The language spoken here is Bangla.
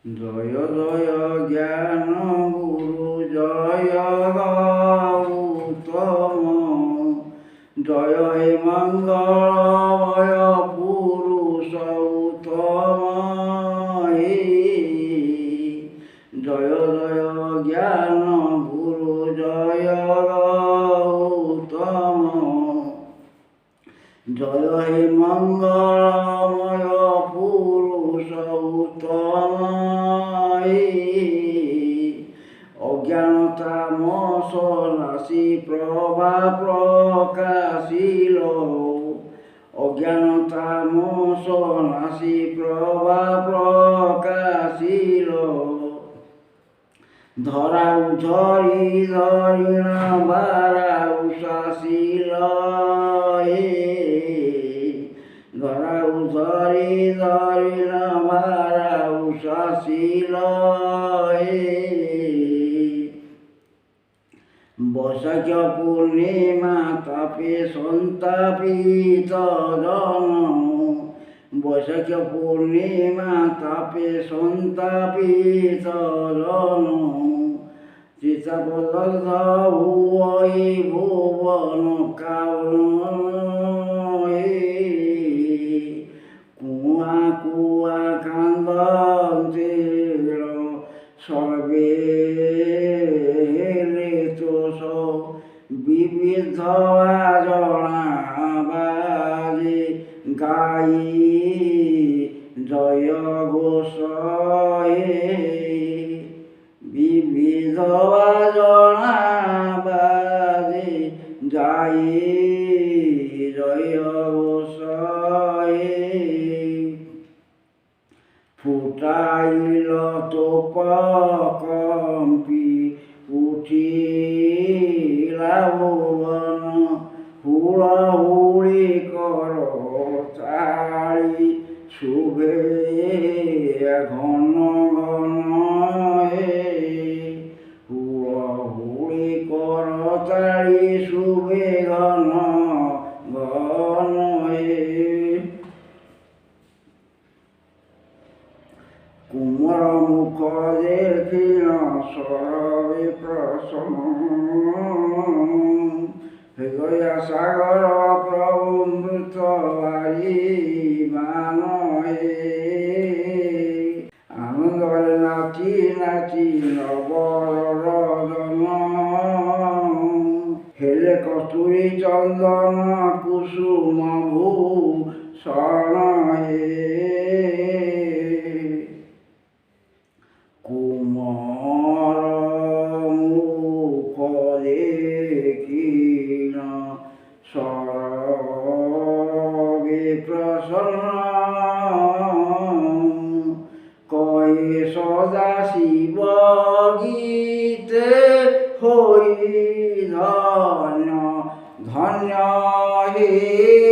জয় জয় জ্ঞান গুরু জয় গৌতম জয় হে মঙ্গলময় পুরুষ উত্তম হে জয় জয় জ্ঞান গুরু জয় গৌতম জয় হে মঙ্গলময় পুরুষ উত্তম অজ্ঞানতা মশনাশী প্রভা প্রকাশিল অজ্ঞানতা মশনাশী প্রভা প্রকাশিল ধরাও ঝরি ধরিণ বারাও শাশিল ধরাও ঝরি ধরিণ বারাও শাশিল বৈশাখ পূর্ণিমা তাপে সন্তাপিত জন বৈশাখ পূর্ণিমা তাপে সন্তাপিত জন চিতাবদ্ধ ওই ভুবন কারণ কুয়া কুয়া কান্দন্তে সর্বে বিবিধ জনা বাজে গাই জয় ঘোষ বিবিধ জনা বাজে যাই জয় ঘোষ ফুটাইল তোপ কম্পি উঠিলা ভুবন হুড়হুড়ি কর তাড়ি শুভে ঘন ঘন হুড়হুড়ি কর তাড়ি শুভে ঘন ঘন কুমর মুখ দেখিল সরবে প্রসন্ন হৃদয় সাগর প্রভু মৃত বাড়ি মানহে আনন্দরে নাচি নাচি নবরজন হেলে কস্তুরী চন্দন কুসুম ভূষণ কুমার মুখ দেখিল সরবে প্রসন্ন কয়ে সদা শিব গীতে হই ধন্য ধন্য হে